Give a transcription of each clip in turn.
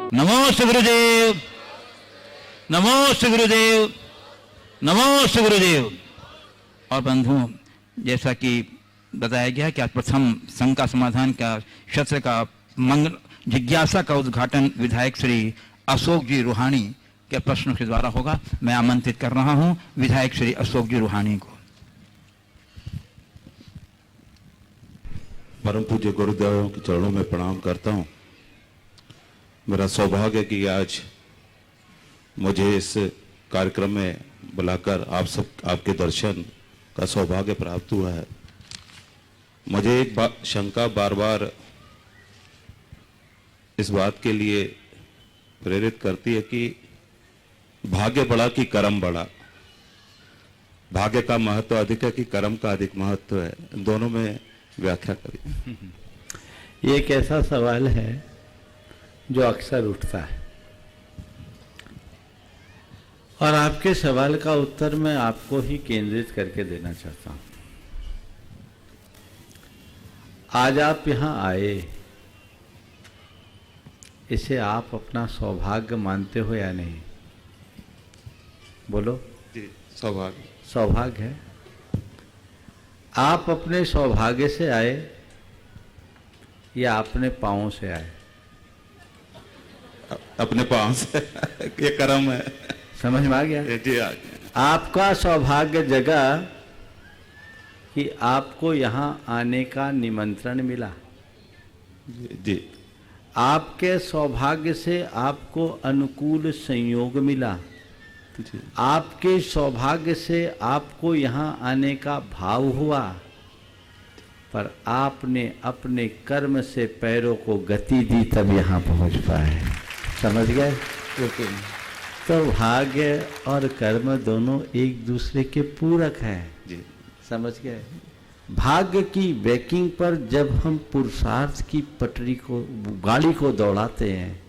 नमोस्तु गुरुदेव, नमोस्तु गुरुदेव, नमोस्तु गुरुदेव। और बंधुओं, जैसा कि बताया गया कि आज प्रथम संघ का समाधान का शस्त्र का मंगल जिज्ञासा का उद्घाटन विधायक श्री अशोक जी रूहानी के प्रश्नों के द्वारा होगा। मैं आमंत्रित कर रहा हूं विधायक श्री अशोक जी रूहानी को। परम पूज्य गुरुदेवों के चरणों में प्रणाम करता हूं। मेरा सौभाग्य है कि आज मुझे इस कार्यक्रम में बुलाकर आपके दर्शन का सौभाग्य प्राप्त हुआ है। मुझे एक शंका बार बार इस बात के लिए प्रेरित करती है कि भाग्य बड़ा कि कर्म बड़ा। भाग्य का महत्व अधिक है कि कर्म का अधिक महत्व है, दोनों में व्याख्या करिए। ये एक ऐसा सवाल है जो अक्सर उठता है और आपके सवाल का उत्तर मैं आपको ही केंद्रित करके देना चाहता हूं। आज आप यहां आए, इसे आप अपना सौभाग्य मानते हो या नहीं? बोलो। जी, सौभाग्य। सौभाग्य है। आप अपने सौभाग्य से आए या अपने पांवों से आए? अपने पांव से। ये कर्म है। समझ में आ गया? जी, आ गया। आपका सौभाग्य जगा कि आपको यहां आने का निमंत्रण मिला। जी। आपके सौभाग्य से आपको अनुकूल संयोग मिला। आपके सौभाग्य से आपको यहाँ आने का भाव हुआ, पर आपने अपने कर्म से पैरों को गति दी तब यहाँ पहुँच पाए। समझ गए? तो भाग्य और कर्म दोनों एक दूसरे के पूरक हैं। जी, समझ गए? भाग्य की बैकिंग पर जब हम पुरुषार्थ की पटरी को, गाड़ी को दौड़ाते हैं,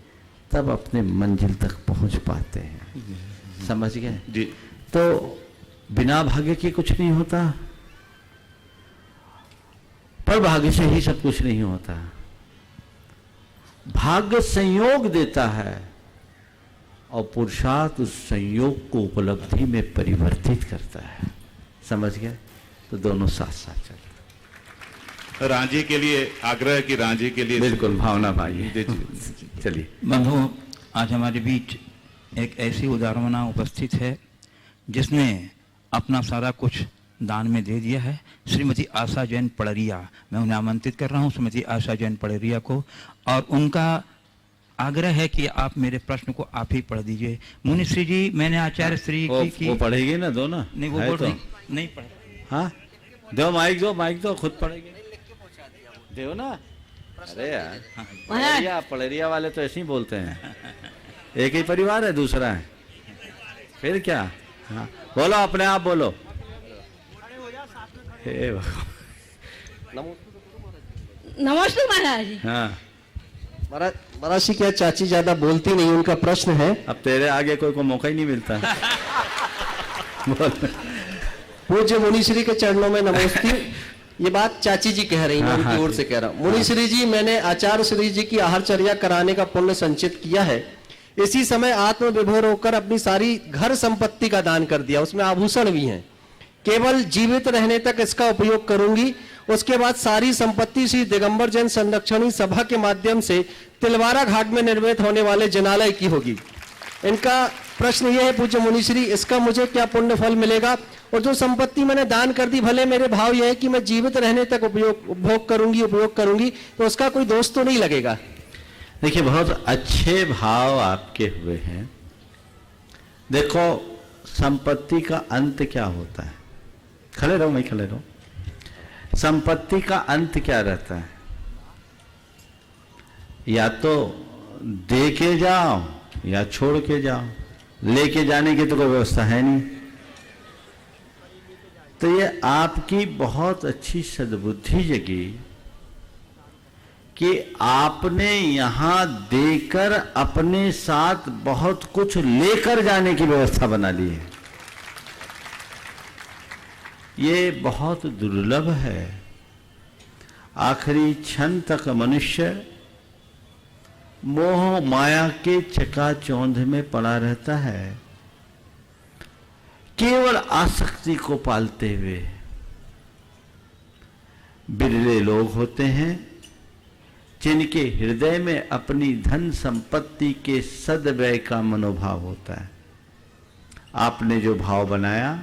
तब अपने मंजिल तक पहुंच पाते हैं। समझ गए? जी। तो बिना भाग्य के कुछ नहीं होता, पर भाग्य से ही सब कुछ नहीं होता। भाग्य संयोग देता है और पुरुषार्थ उस संयोग को उपलब्धि में परिवर्तित करता है। समझ गए? तो दोनों साथ साथ चलते। रांझी के लिए आग्रह कि रांझी के लिए बिल्कुल भावना भाई। चलिए बंधुओं, आज हमारे बीच एक ऐसी उदाहरणा उपस्थित है जिसने अपना सारा कुछ दान में दे दिया है। श्रीमती आशा जैन पड़रिया, मैं उन्हें आमंत्रित कर रहा हूं, श्रीमती आशा जैन पड़रिया को, और उनका आग्रह है कि आप मेरे प्रश्न को आप ही पढ़ दीजिए। मुनिश्री जी, मैंने आचार्य श्री की वो पढ़ेगी ना, दो ना। नहीं, वो बोल नहीं पढ़े। हाँ, दो माइक दो, खुद पढ़ेगी। दो ना। अरे यार, पड़रिया वाले तो ऐसे ही बोलते हैं। एक ही परिवार है, दूसरा है, फिर क्या? हाँ, बोलो, अपने आप बोलो। हे भगवान। नमस्ते महाराज। हाँ महाराज जी, क्या चाची ज्यादा बोलती नहीं? उनका प्रश्न है। अब तेरे आगे कोई को मौका ही नहीं मिलता। बोल। पूज्य मुनिश्री के चरणों में नमस्ते। ये बात चाची जी कह रही हैं, उनकी ओर से कह रहा हूँ। मुनिश्री जी, मैंने आचार्य श्री जी की आहारचर्या कराने का पुण्य संचित किया है। इसी समय आत्मविभोर होकर अपनी सारी घर संपत्ति का दान कर दिया, उसमें आभूषण भी हैं। केवल जीवित रहने तक इसका उपयोग करूंगी, उसके बाद सारी संपत्ति श्री दिगंबर जैन संरक्षणी सभा के माध्यम से तिलवारा घाट में निर्मित होने वाले जनालय की होगी। इनका प्रश्न यह है, पूज्य मुनिश्री, इसका मुझे क्या पुण्य फल मिलेगा? और जो संपत्ति मैंने दान कर दी, भले मेरे भाव यह है कि मैं जीवित रहने तक उपयोग करूंगी, तो उसका कोई दोष तो नहीं लगेगा? देखिए, बहुत अच्छे भाव आपके हुए हैं। देखो, संपत्ति का अंत क्या होता है? खड़े रहो, मैं खड़े रहो। संपत्ति का अंत क्या रहता है? या तो दे के जाओ या छोड़ के जाओ, लेके जाने की तो कोई व्यवस्था है नहीं। तो ये आपकी बहुत अच्छी सद्बुद्धि जगी कि आपने यहां देकर अपने साथ बहुत कुछ लेकर जाने की व्यवस्था बना ली है। ये बहुत दुर्लभ है। आखिरी क्षण तक मनुष्य मोह माया के चकाचौंध में पड़ा रहता है, केवल आसक्ति को पालते हुए। बिरले लोग होते हैं जिनके हृदय में अपनी धन संपत्ति के सद्व्यय का मनोभाव होता है। आपने जो भाव बनाया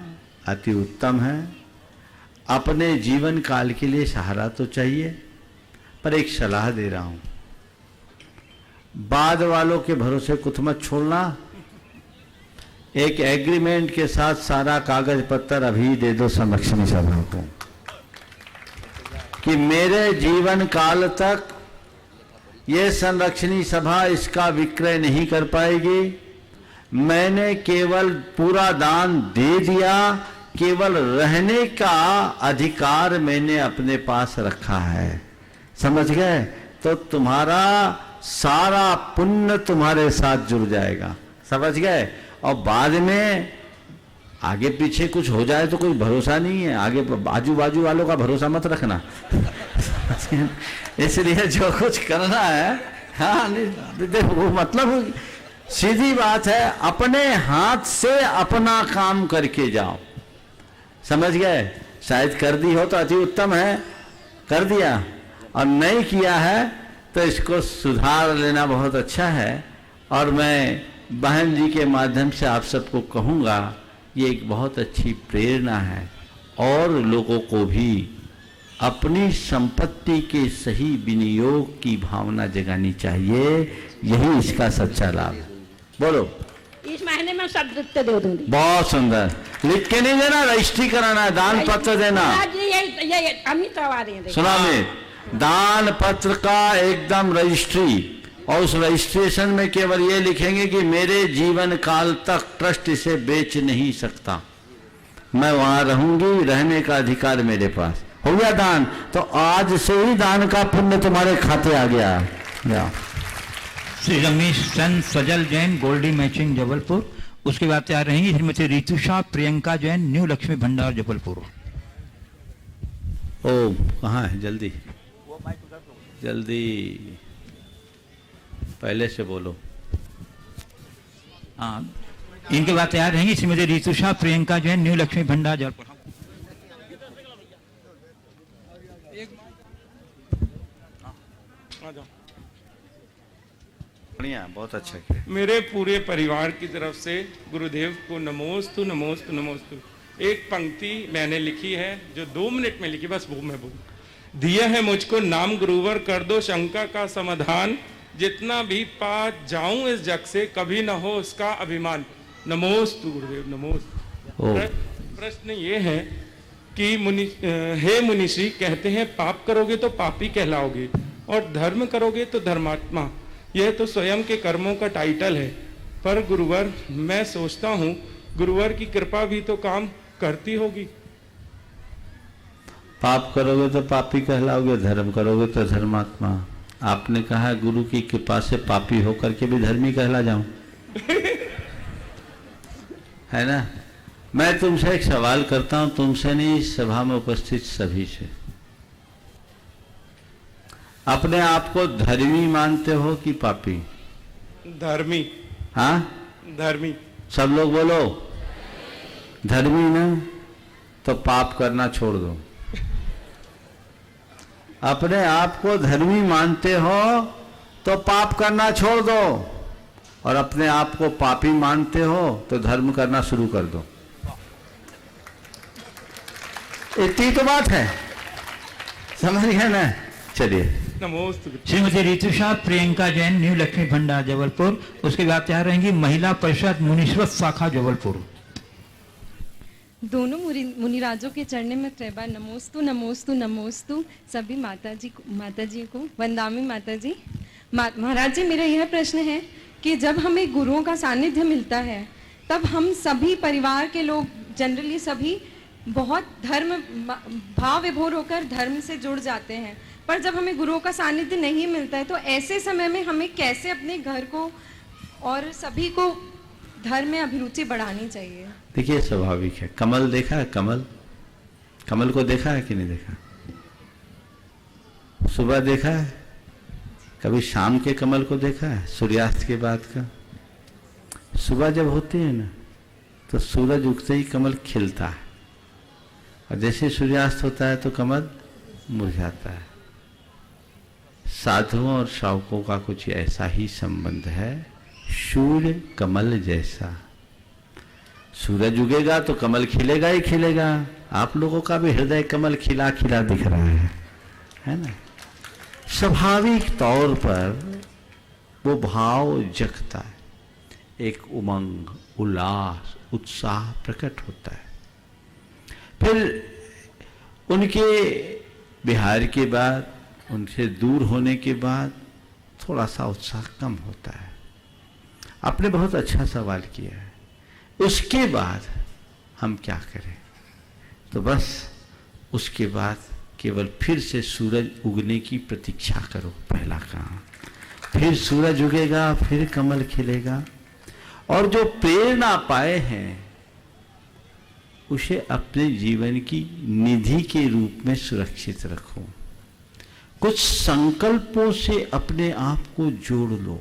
अति उत्तम है। अपने जीवन काल के लिए सहारा तो चाहिए, पर एक सलाह दे रहा हूं, बाद वालों के भरोसे कुछ मत छोड़ना। एक एग्रीमेंट के साथ सारा कागज पत्तर अभी दे दो संरक्षणी सभा को कि मेरे जीवन काल तक ये संरक्षणी सभा इसका विक्रय नहीं कर पाएगी। मैंने केवल पूरा दान दे दिया, केवल रहने का अधिकार मैंने अपने पास रखा है। समझ गए? तो तुम्हारा सारा पुण्य तुम्हारे साथ जुड़ जाएगा। समझ गए? और बाद में आगे पीछे कुछ हो जाए तो कोई भरोसा नहीं है। आगे आजू बाजू वालों का भरोसा मत रखना। इसलिए जो कुछ करना है, हाँ देखो, वो मतलब सीधी बात है, अपने हाथ से अपना काम करके जाओ। समझ गए? शायद कर दी हो तो अति उत्तम है, कर दिया, और नहीं किया है तो इसको सुधार लेना बहुत अच्छा है। और मैं बहन जी के माध्यम से आप सबको कहूँगा, ये एक बहुत अच्छी प्रेरणा है। और लोगों को भी अपनी संपत्ति के सही विनियोग की भावना जगानी चाहिए। यही इसका सच्चा लाभ है। बोलो। इस महीने में सब दे दूंगी। बहुत सुंदर। लिख के नहीं देना, रजिस्ट्री कराना है, दान पत्र देना। ये अमित करवा रही है। सुना में दान पत्र का एकदम रजिस्ट्री, और उस रजिस्ट्रेशन में केवल ये लिखेंगे कि मेरे जीवन काल तक ट्रस्ट इसे बेच नहीं सकता, मैं वहां रहूंगी, रहने का अधिकार मेरे पास। हो गया दान, तो आज से ही दान का पुण्य तुम्हारे खाते आ गया। श्री रमेश चंद सजल जैन, गोल्डी मैचिंग जबलपुर। उसके बाद तैयार रहेंगी श्रीमती रितुषा प्रियंका जैन, न्यू लक्ष्मी भंडार जबलपुर। ओ कहाँ है? जल्दी जल्दी पहले से बोलो। हाँ, इनके बाद तैयार रहेंगी श्रीमती रितुषा प्रियंका जैन, न्यू लक्ष्मी भंडार जबलपुर। बढ़िया, बहुत अच्छा किया। मेरे पूरे परिवार की तरफ से गुरुदेव को नमोस्तु नमोस्तु नमोस्तु। एक पंक्ति मैंने लिखी है जो 2 मिनट में लिखी, बस वो मैं बोलूं। दिया है मुझको नाम गुरुवर, कर दो शंका का समाधान, जितना भी पा जाऊं इस जग से, कभी न हो उसका अभिमान। नमोस्तु गुरुदेव, नमोस्तु। प्रश्न ये है कि हे मुनिश्री, कहते हैं पाप करोगे तो पापी कहलाओगे और धर्म करोगे तो धर्मात्मा। यह तो स्वयं के कर्मों का टाइटल है, पर गुरुवर मैं सोचता हूँ गुरुवर की कृपा भी तो काम करती होगी। पाप करोगे तो पापी कहलाओगे, धर्म करोगे तो धर्मात्मा। आपने कहा गुरु की कृपा से पापी होकर के भी धर्मी कहला जाऊं। है ना? मैं तुमसे एक सवाल करता हूं, तुमसे नहीं, सभा में उपस्थित सभी से। अपने आप को धर्मी मानते हो कि पापी? धर्मी। हाँ, धर्मी। सब लोग बोलो धर्मी ना, तो पाप करना छोड़ दो। अपने आप को धर्मी मानते हो तो पाप करना छोड़ दो, और अपने आप को पापी मानते हो तो धर्म करना शुरू कर दो। इतनी तो बात है, समझ गए ना? चलिए। नमोस्तु। श्रीमती रितुषा प्रियंका जैन, न्यू लक्ष्मी भंडार जबलपुर। उसके बाद तैयार रहेंगी महिला परिषद मुनीश्वर शाखा जबलपुर। दोनों मुनिराजों के चरणों में त्रैबार नमोस्तु नमोस्तु नमोस्तु। सभी माता जी को वंदामी माता जी। महाराज जी, मेरा यह प्रश्न है कि जब हमें गुरुओं का सानिध्य मिलता है, तब हम सभी परिवार के लोग जनरली सभी बहुत धर्म भाव विभोर होकर धर्म से जुड़ जाते हैं, पर जब हमें गुरुओं का सानिध्य नहीं मिलता है, तो ऐसे समय में हमें कैसे अपने घर को और सभी को धर्म में अभिरुचि बढ़ानी चाहिए? देखिए, स्वाभाविक है। कमल देखा है? कमल, कमल को देखा है कि नहीं देखा? सुबह देखा है? कभी शाम के कमल को देखा है, सूर्यास्त के बाद का? सुबह जब होती है ना तो सूरज उगते ही कमल खिलता है, और जैसे सूर्यास्त होता है तो कमल मुरझाता है। साधुओं और श्रावकों का कुछ ऐसा ही संबंध है, सूर्य कमल जैसा। सूरज उगेगा तो कमल खिलेगा ही खिलेगा। आप लोगों का भी हृदय कमल खिला खिला दिख रहा है ना? स्वाभाविक तौर पर वो भाव जगता है, एक उमंग, उल्लास, उत्साह प्रकट होता है। फिर उनके बिहार के बाद, उनसे दूर होने के बाद थोड़ा सा उत्साह कम होता है। आपने बहुत अच्छा सवाल किया है। उसके बाद हम क्या करें? तो बस उसके बाद केवल फिर से सूरज उगने की प्रतीक्षा करो, पहला काम। फिर सूरज उगेगा, फिर कमल खिलेगा। और जो प्रेरणा पाए हैं उसे अपने जीवन की निधि के रूप में सुरक्षित रखो। कुछ संकल्पों से अपने आप को जोड़ लो,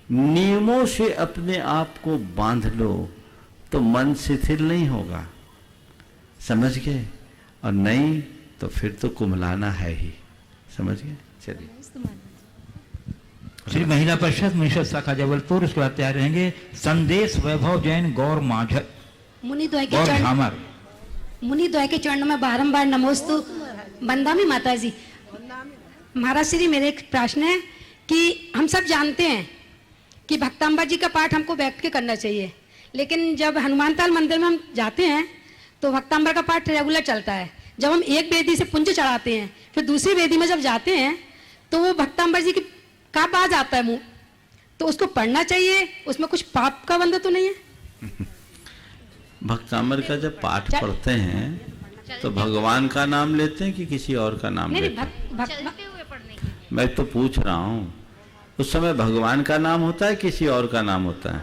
नियमों से अपने आप को बांध लो, तो मन शिथिल नहीं होगा, समझ गए? और नहीं तो फिर तो कुम्हलाना है ही, समझ गए? चलिए। श्री महिला परिषद मिश्र शाखा जबलपुर, उसके बाद तैयार रहेंगे संदेश वैभव जैन गौर माझर मुनिद्वय गौर झामर। के चरणों में बारंबार नमोस्तु बंदामी माता जी। महाराज श्री, मेरे एक प्रश्न है कि हम सब जानते हैं कि भक्तांबा जी का पाठ हमको बैठ के करना चाहिए, लेकिन जब हनुमानताल मंदिर में हम जाते हैं तो भक्तांबा का पाठ रेगुलर चलता है। जब हम एक वेदी से पुंज चढ़ाते हैं, फिर दूसरी वेदी में जब जाते हैं तो वो भक्तांबा जी की का बाज आता है मुंह, तो उसको पढ़ना चाहिए? उसमें कुछ पाप का बंधा तो नहीं है? भक्तामर का जब पाठ पढ़ते हैं तो भगवान का नाम लेते हैं कि किसी और का नाम लेते हैं? मैं तो पूछ रहा हूँ, उस समय भगवान का नाम होता है किसी और का नाम होता है?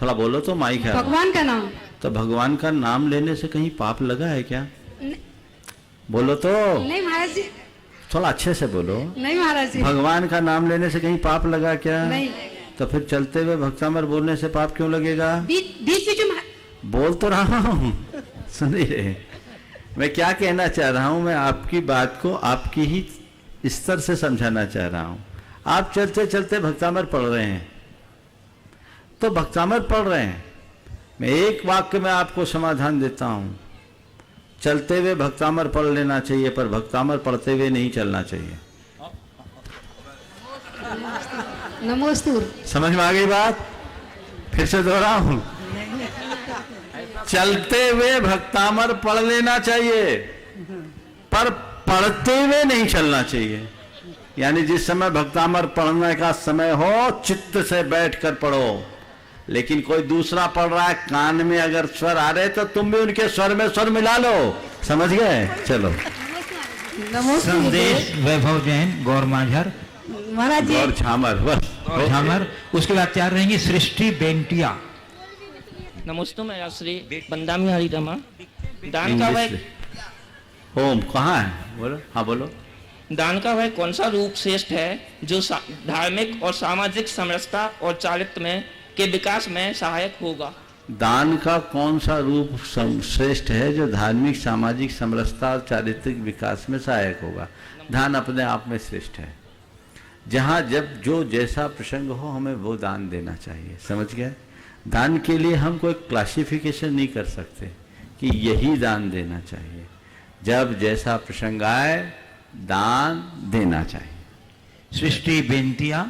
थोड़ा बोलो तो माइक है। भगवान का नाम। तो भगवान का नाम लेने से कहीं पाप लगा है क्या? बोलो तो। नहीं महाराज जी। थोड़ा अच्छे से बोलो। नहीं महाराज जी। भगवान का नाम लेने से कहीं पाप लगा क्या? नहीं। तो फिर चलते हुए भक्तामर बोलने से पाप क्यों लगेगा? बीच बोल तो रहा हूँ, सुनिए मैं क्या कहना चाह रहा हूँ। मैं आपकी बात को आपकी ही स्तर से समझाना चाह रहा हूँ। आप चलते चलते भक्तामर पढ़ रहे हैं तो भक्तामर पढ़ रहे हैं, मैं एक वाक्य में आपको समाधान देता हूँ। चलते हुए भक्तामर पढ़ लेना चाहिए, पर भक्तामर पढ़ते हुए नहीं चलना चाहिए। नमोस्तु। समझ में आ गई बात? फिर से दोहराऊं, चलते हुए भक्तामर पढ़ लेना चाहिए, पर पढ़ते हुए नहीं चलना चाहिए। यानी जिस समय भक्तामर पढ़ने का समय हो, चित्त से बैठकर पढ़ो। लेकिन कोई दूसरा पढ़ रहा है, कान में अगर स्वर आ रहे तो तुम भी उनके स्वर में स्वर मिला लो, समझ गए? चलो। संदेश वैभव जैन गौर माझर महाराज जी। गौर झामर, बस गौर झामर। उसके बाद तैयार रहेंगी सृष्टि बेंटिया। नमोस्तु मेरा श्री बंदामी हरिरमा। दान का वह ओम कहाँ है? बोलो। हाँ बोलो। दान का वह कौन सा रूप श्रेष्ठ है जो धार्मिक और सामाजिक समरसता और चारित्र्य में के विकास में सहायक होगा? दान का कौन सा रूप श्रेष्ठ है जो धार्मिक, सामाजिक समरसता और चारित्रिक विकास में सहायक होगा? दान अपने आप में श्रेष्ठ है। जहाँ जब जो जैसा प्रसंग हो हमें वो दान देना चाहिए, समझ गए? दान के लिए हम कोई क्लासिफिकेशन नहीं कर सकते कि यही दान देना चाहिए। जब जैसा प्रसंग आए दान देना चाहिए। सृष्टि बेंटिया।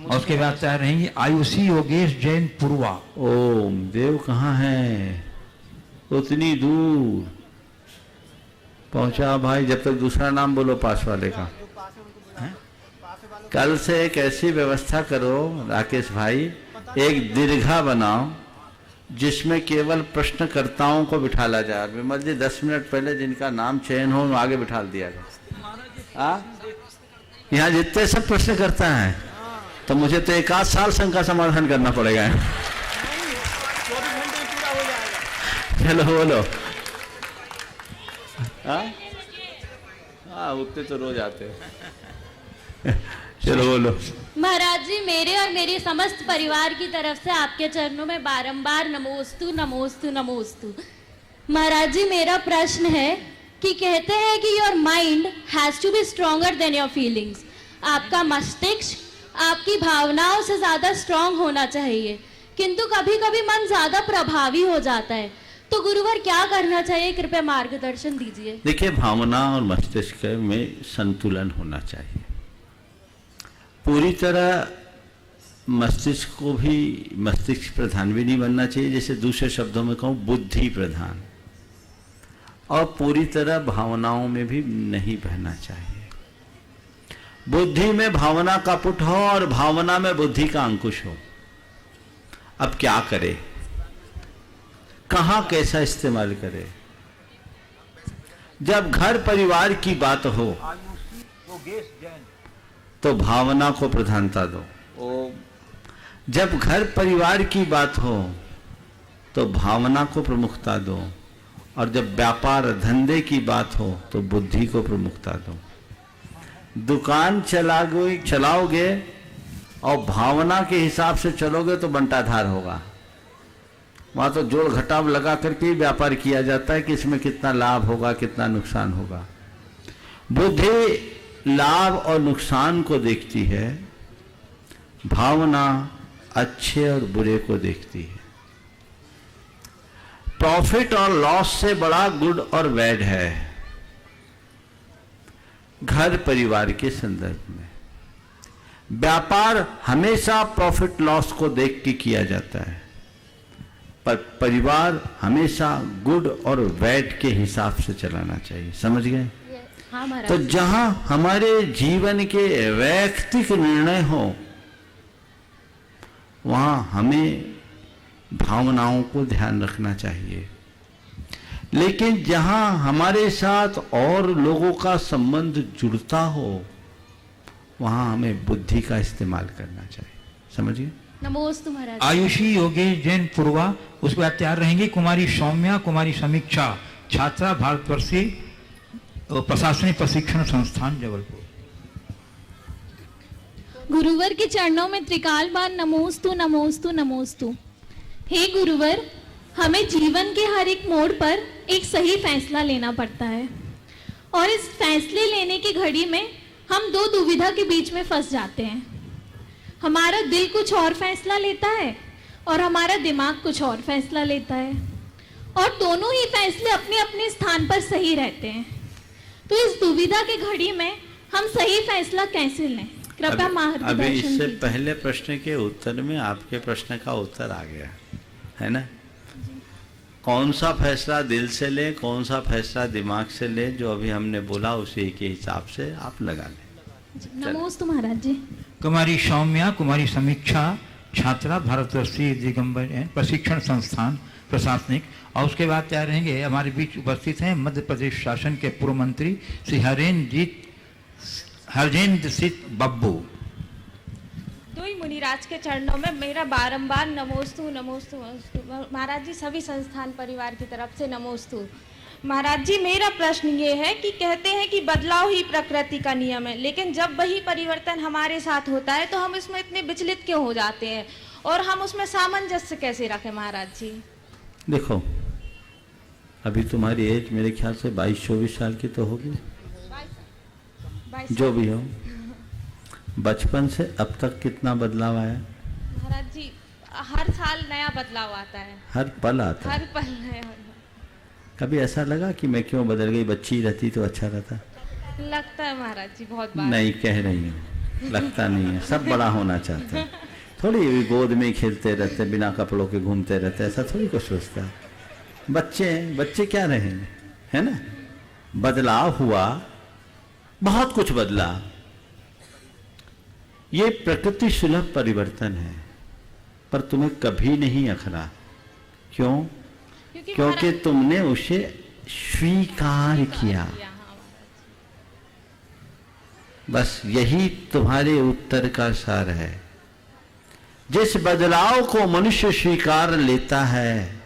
और उसके बाद तैयार रहेंगी आयुषी योगेश जैन पूर्वा। ओम देव कहाँ है? उतनी दूर पहुंचा भाई। जब तक दूसरा नाम बोलो पास वाले का। कल से एक ऐसी व्यवस्था करो राकेश भाई, एक दीर्घा बनाओ जिसमें केवल प्रश्नकर्ताओं को बिठाला जाए। विमल जी 10 मिनट पहले जिनका नाम चयन हो आगे बिठा दिया जाए। यहाँ जितने सब प्रश्नकर्ता हैं तो मुझे तो 1 साल संघ का समाधान करना पड़ेगा। चलो बोलो। हाँ उठते तो रोज आते हैं। चलो बोलो। महाराज जी, मेरे और मेरे समस्त परिवार की तरफ से आपके चरणों में बारंबार नमोस्तु नमोस्तु नमोस्तु। महाराज जी, मेरा प्रश्न है कि कहते हैं कि your mind has to be stronger than your feelings. आपका मस्तिष्क आपकी भावनाओं से ज्यादा स्ट्रांग होना चाहिए, किंतु कभी कभी मन ज्यादा प्रभावी हो जाता है, तो गुरुवर क्या करना चाहिए? कृपया मार्गदर्शन दीजिए। देखिए, भावना और मस्तिष्क में संतुलन होना चाहिए। पूरी तरह मस्तिष्क को भी मस्तिष्क प्रधान भी नहीं बनना चाहिए, जैसे दूसरे शब्दों में कहूँ बुद्धि प्रधान, और पूरी तरह भावनाओं में भी नहीं बहना चाहिए। बुद्धि में भावना का पुट हो और भावना में बुद्धि का अंकुश हो। अब क्या करे, कहां कैसा इस्तेमाल करे? जब घर परिवार की बात हो तो भावना को प्रधानता दो। जब घर परिवार की बात हो तो भावना को प्रमुखता दो, और जब व्यापार धंधे की बात हो तो बुद्धि को प्रमुखता दो। दुकान चलाओगे और भावना के हिसाब से चलोगे तो बंटाधार होगा। वहां तो जोड़ घटाव लगा करके ही व्यापार किया जाता है कि इसमें कितना लाभ होगा, कितना नुकसान होगा। बुद्धि लाभ और नुकसान को देखती है, भावना अच्छे और बुरे को देखती है। प्रॉफिट और लॉस से बड़ा गुड और बैड है घर परिवार के संदर्भ में। व्यापार हमेशा प्रॉफिट लॉस को देख के किया जाता है, पर परिवार हमेशा गुड और बैड के हिसाब से चलाना चाहिए। समझ गए? हाँ, तो जहां हमारे जीवन के वैयक्तिक निर्णय हो वहां हमें भावनाओं को ध्यान रखना चाहिए, लेकिन जहां हमारे साथ और लोगों का संबंध जुड़ता हो वहां हमें बुद्धि का इस्तेमाल करना चाहिए। समझिए? नमोस्तु महाराज। आयुषी योगेश जैन पूर्वा, उसके बाद तैयार रहेंगी कुमारी सौम्या, कुमारी समीक्षा, छात्रा, भारतवर्षीय प्रशासनिक प्रशिक्षण संस्थान जबलपुर। गुरुवर के चरणों में त्रिकाल बार नमोस्तु नमोस्तु नमोस्तु। हे गुरुवर, हमें जीवन के हर एक मोड़ पर एक सही फैसला लेना पड़ता है, और इस फैसले लेने की घड़ी में हम दो दुविधा के बीच में फंस जाते हैं। हमारा दिल कुछ और फैसला लेता है और हमारा दिमाग कुछ और फैसला लेता है, और दोनों ही फैसले अपने अपने स्थान पर सही रहते हैं। तो इस दुविधा की घड़ी में हम सही फैसला कैसे लें? कृपया मार्गदर्शन अभी इससे कीजिए। पहले प्रश्न के उत्तर में आपके प्रश्न का उत्तर आ गया है ना? कौन सा फैसला दिल से ले, कौन सा फैसला दिमाग से ले, जो अभी हमने बोला उसी के हिसाब से आप लगा लें। नमोस्तु महाराज जी। कुमारी सौम्या, कुमारी समीक्षा, छात्रा, भारतवर्षीय दिगंबर प्रशिक्षण संस्थान प्रशासनिक। और उसके बाद तैयार रहेंगे, हमारे बीच उपस्थित हैं मध्य प्रदेश शासन के पूर्व मंत्री श्री हरजेंद्र सिंह बब्बू। दो ही मुनिराज के चरणों में मेरा बारंबार नमोस्तु नमोस्तु नमोस्तु। महाराज जी, सभी संस्थान परिवार की तरफ से नमोस्तु। महाराज जी, मेरा प्रश्न ये है कि कहते हैं कि बदलाव ही प्रकृति का नियम है, लेकिन जब वही परिवर्तन हमारे साथ होता है तो हम इसमें इतने विचलित क्यों हो जाते हैं, और हम उसमें सामंजस्य कैसे रखें? महाराज जी देखो, अभी तुम्हारी एज मेरे ख्याल से 22-24 साल की तो होगी, जो भी हो। बचपन से अब तक कितना बदलाव आया? महाराज जी, हर साल नया बदलाव आता है, हर पल आता है। हर पल नया। कभी ऐसा लगा कि मैं क्यों बदल गई, बच्ची रहती तो अच्छा रहता? लगता है महाराज जी, बहुत बार। नहीं कह रही हूँ, लगता नहीं है। सब बड़ा होना चाहते हैं, थोड़ी भी गोद में खेलते रहते, बिना कपड़ों के घूमते रहते, ऐसा थोड़ी कुछ सोचता है। बच्चे क्या रहे है ना? बदलाव हुआ, बहुत कुछ बदला। ये प्रकृति सुलभ परिवर्तन है, पर तुम्हें कभी नहीं अखरा। क्यों? क्योंकि तुमने उसे स्वीकार किया। बस यही तुम्हारे उत्तर का सार है। जिस बदलाव को मनुष्य स्वीकार लेता है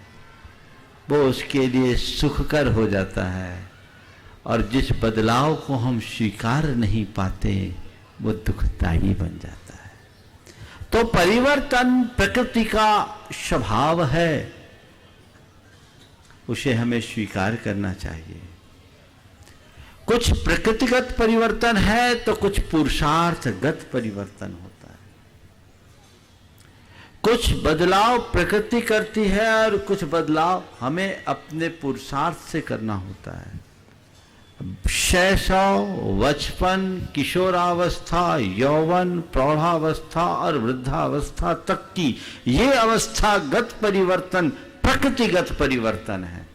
वो उसके लिए सुखकर हो जाता है, और जिस बदलाव को हम स्वीकार नहीं पाते वो दुखदाई बन जाता है। तो परिवर्तन प्रकृति का स्वभाव है, उसे हमें स्वीकार करना चाहिए। कुछ प्रकृतिगत परिवर्तन है तो कुछ पुरुषार्थगत परिवर्तन होता है। कुछ बदलाव प्रकृति करती है और कुछ बदलाव हमें अपने पुरुषार्थ से करना होता है। शैशव, बचपन, किशोरावस्था, यौवन, प्रौढ़ावस्था और वृद्धावस्था तक की ये अवस्थागत परिवर्तन प्रकृतिगत परिवर्तन है।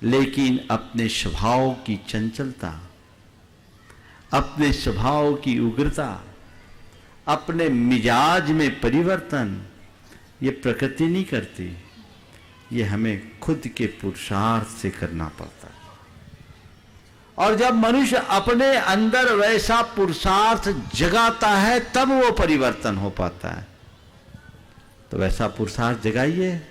लेकिन अपने स्वभाव की चंचलता, अपने स्वभाव की उग्रता, अपने मिजाज में परिवर्तन ये प्रकृति नहीं करती, ये हमें खुद के पुरुषार्थ से करना पड़ता है। और जब मनुष्य अपने अंदर वैसा पुरुषार्थ जगाता है तब वो परिवर्तन हो पाता है। तो वैसा पुरुषार्थ जगाइए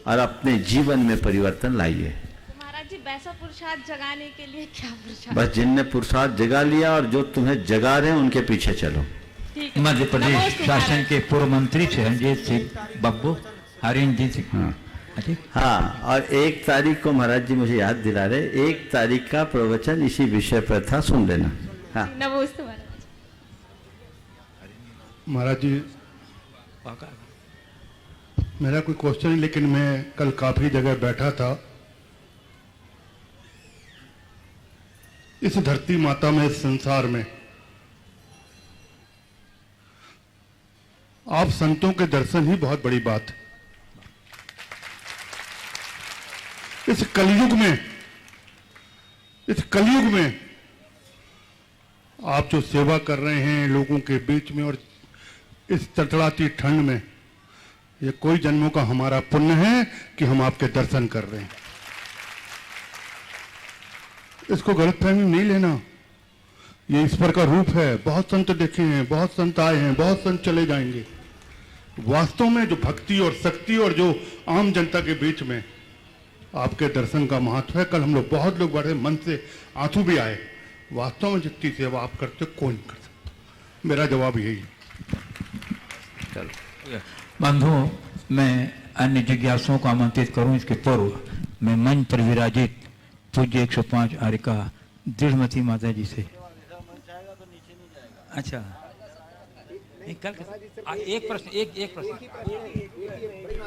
और अपने जीवन में परिवर्तन लाइए। महाराज जी, वैसा पुरुषार्थ जगाने के लिए क्या पुरुषार्थ? बस जिनने पुरुषार्थ जगा लिया और जो तुम्हें जगा रहे हैं उनके पीछे चलो। मध्य प्रदेश शासन के पूर्व मंत्री थे रंजीत सिंह बब्बू, हरिंदर सिंह। हाँ हाँ, और 1 तारीख को महाराज जी मुझे याद दिला रहे, 1 तारीख का प्रवचन इसी विषय पर था, सुन लेना। हाँ नमस्ते महाराज जी, मेरा कोई क्वेश्चन नहीं, लेकिन मैं कल काफी जगह बैठा था। इस धरती माता में, इस संसार में आप संतों के दर्शन ही बहुत बड़ी बात है। इस कलयुग में आप जो सेवा कर रहे हैं लोगों के बीच में और इस तड़तड़ाती ठंड में, ये कोई जन्मों का हमारा पुण्य है कि हम आपके दर्शन कर रहे हैं। इसको गलतफहमी नहीं लेना, ये ईश्वर का रूप है। बहुत संत देखे हैं, बहुत संत आए हैं, बहुत संत चले जाएंगे। वास्तव में जो भक्ति और शक्ति और जो आम जनता के बीच में आपके दर्शन का महत्व है। कल हम लोग बहुत लोग बैठे, मन से आंसू भी आए। वास्तव में जितनी सेवा आप करते कोई नहीं कर सकता। मेरा जवाब यही है। बंधुओं, मैं अन्य जिज्ञासुओं को आमंत्रित करूं इसके पूर्व मैं मंच पर विराजित पूज्य 105 आर्यका दृढ़मती माता जी से। अच्छा, कल एक प्रश्न, एक प्रश्न।